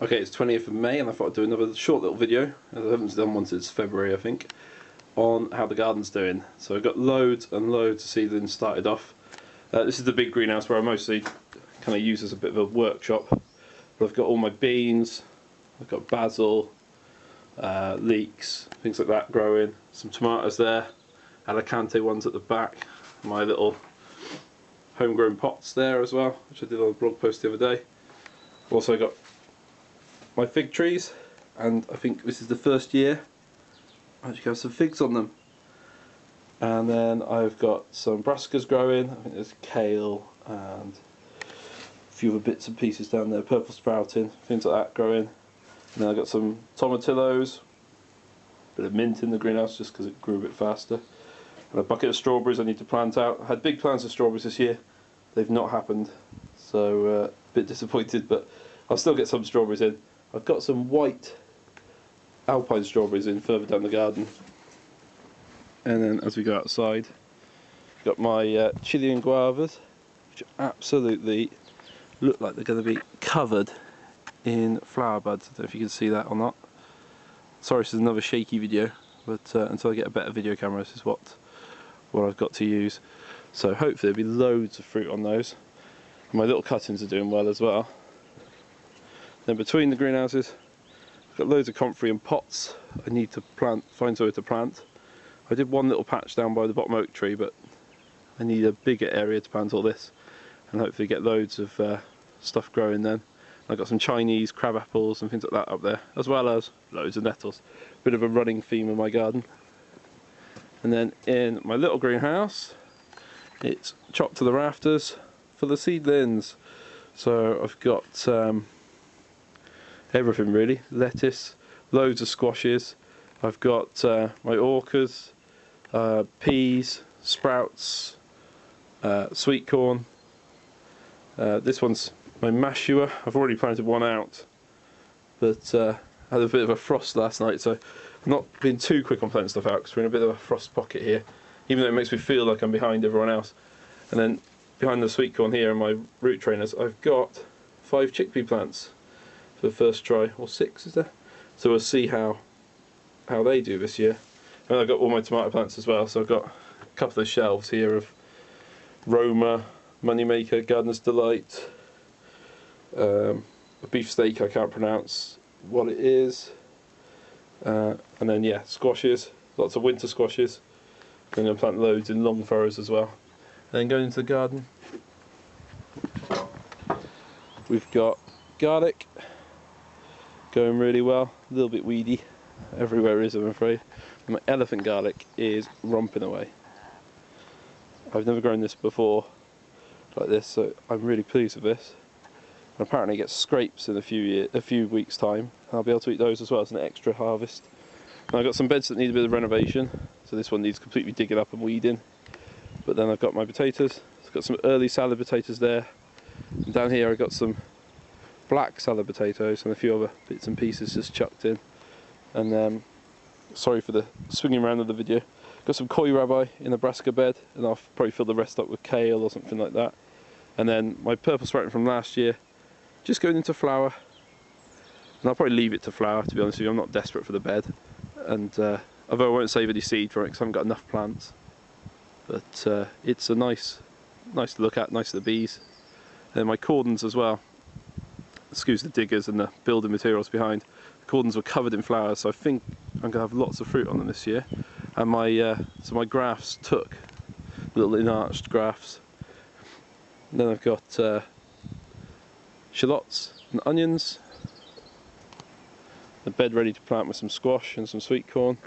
Okay, it's 20th of May and I thought I'd do another short little video, as I haven't done one since February I think, on how the garden's doing. So I've got loads and loads of seedlings started off. This is the big greenhouse where I mostly kind of use as a bit of a workshop. But I've got all my beans, I've got basil, leeks, things like that growing, some tomatoes there, Alicante ones at the back, my little homegrown pots there as well, which I did on a blog post the other day. I've also got my fig trees, and I think this is the first year I actually have some figs on them. And then I've got some brassicas growing. I think there's kale and a few other bits and pieces down there, purple sprouting, things like that growing. And then I've got some tomatillos, a bit of mint in the greenhouse just because it grew a bit faster. And a bucket of strawberries I need to plant out. I had big plans of strawberries this year, they've not happened, so a bit disappointed, but I'll still get some strawberries in. I've got some white alpine strawberries in further down the garden. And then as we go outside, I've got my Chilean guavas, which absolutely look like they're going to be covered in flower buds. I don't know if you can see that or not. Sorry, this is another shaky video, but until I get a better video camera, this is what I've got to use. So hopefully there'll be loads of fruit on those. And my little cuttings are doing well as well. Then between the greenhouses, I've got loads of comfrey and pots I need to find somewhere to plant. I did one little patch down by the bottom oak tree, but I need a bigger area to plant all this, and hopefully get loads of stuff growing then. I've got some Chinese crab apples and things like that up there, as well as loads of nettles. Bit of a running theme in my garden. And then in my little greenhouse, it's chopped to the rafters for the seedlings. So I've got everything really, lettuce, loads of squashes. I've got my orcas, peas, sprouts, sweet corn. This one's my mashua. I've already planted one out, but I had a bit of a frost last night, so I've not been too quick on planting stuff out because we're in a bit of a frost pocket here, even though it makes me feel like I'm behind everyone else. And then behind the sweet corn here and my root trainers, I've got 5 chickpea plants for the first try, or 6 is there? So we'll see how they do this year. And I've got all my tomato plants as well, so I've got a couple of shelves here of Roma, Moneymaker, Gardener's Delight, a beefsteak I can't pronounce what it is, and then yeah, squashes, lots of winter squashes. I'm going to plant loads in long furrows as well. And then going into the garden, we've got garlic going really well, a little bit weedy, everywhere is I'm afraid. And my elephant garlic is romping away. I've never grown this before like this, so I'm really pleased with this. And apparently it gets scrapes in a few weeks time. I'll be able to eat those as well as an extra harvest. And I've got some beds that need a bit of renovation, so this one needs completely digging up and weeding. But then I've got my potatoes. I've got some early salad potatoes there. And down here I've got some black salad potatoes and a few other bits and pieces just chucked in. And sorry for the swinging around of the video. Got some koi rabbi in the brassica bed, and I'll probably fill the rest up with kale or something like that. And then my purple sprouting from last year, just going into flower. And I'll probably leave it to flower, to be honest with you. I'm not desperate for the bed. And although I won't save any seed from it because I haven't got enough plants. But it's a nice to look at, nice to the bees. And then my cordons as well. Excuse the diggers and the building materials behind. The cordons were covered in flowers, so I think I'm going to have lots of fruit on them this year. And so my grafts took, little inarched grafts. And then I've got shallots and onions. The bed ready to plant with some squash and some sweet corn.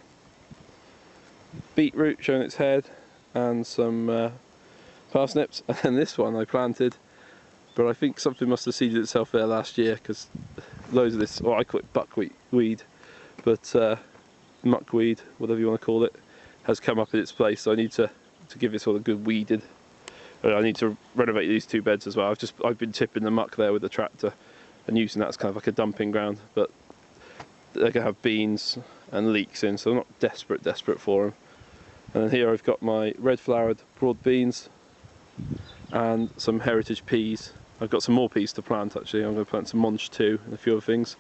Beetroot showing its head, and some parsnips. And then this one I planted, but I think something must have seeded itself there last year because loads of this, or I call it buckwheat weed, but muckweed, whatever you want to call it, has come up in its place. So I need to give this all a good weeded. I need to renovate these 2 beds as well. I've been tipping the muck there with the tractor and using that as kind of like a dumping ground, but they're going to have beans and leeks in, so I'm not desperate for them. And then here I've got my red flowered broad beans and some heritage peas I've got some more peas to plant actually. I'm going to plant some monge too and a few other things.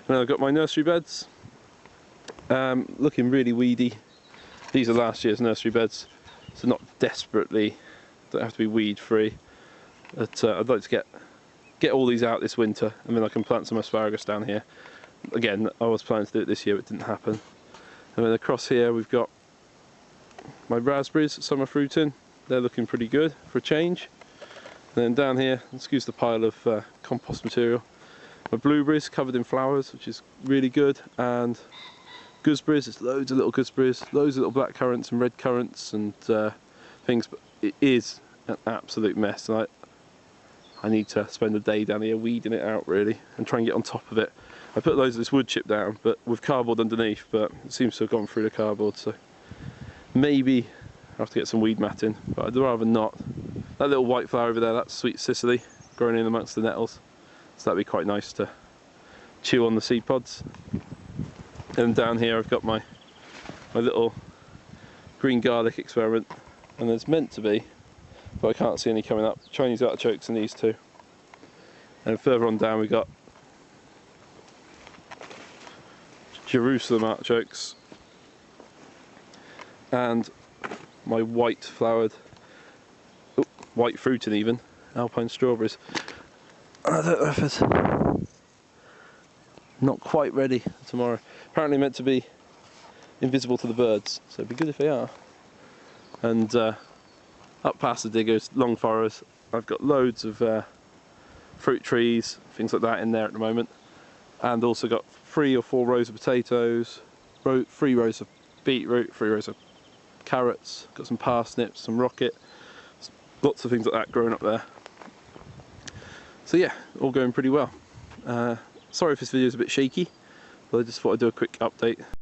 And then I've got my nursery beds, looking really weedy. These are last year's nursery beds, so not desperately, don't have to be weed free. But I'd like to get all these out this winter, and then I can plant some asparagus down here. Again, I was planning to do it this year, but it didn't happen. And then across here we've got my raspberries, summer fruiting. They're looking pretty good for a change. And then down here, excuse the pile of compost material, my blueberries covered in flowers, which is really good, and gooseberries. There's loads of little gooseberries, loads of little black currants and red currants and things, but it is an absolute mess. And I need to spend a day down here weeding it out really and try and get on top of it. I put loads of this wood chip down, but with cardboard underneath, but it seems to have gone through the cardboard, so maybe I'll have to get some weed matting, but I'd rather not. That little white flower over there, that's sweet Sicily, growing in amongst the nettles, so that'd be quite nice to chew on the seed pods. And down here I've got my little green garlic experiment, and there's meant to be, but I can't see any coming up, Chinese artichokes in these two. And further on down we've got Jerusalem artichokes and my white flowered, white fruiting even, alpine strawberries. I don't know if it's not quite ready tomorrow. Apparently meant to be invisible to the birds, so it'd be good if they are. And up past the diggers, long furrows, I've got loads of fruit trees, things like that in there at the moment, and also got 3 or 4 rows of potatoes, 3 rows of beetroot, 3 rows of carrots, got some parsnips, some rocket, lots of things like that growing up there. So yeah, all going pretty well. Sorry if this video is a bit shaky, but I just thought I'd do a quick update.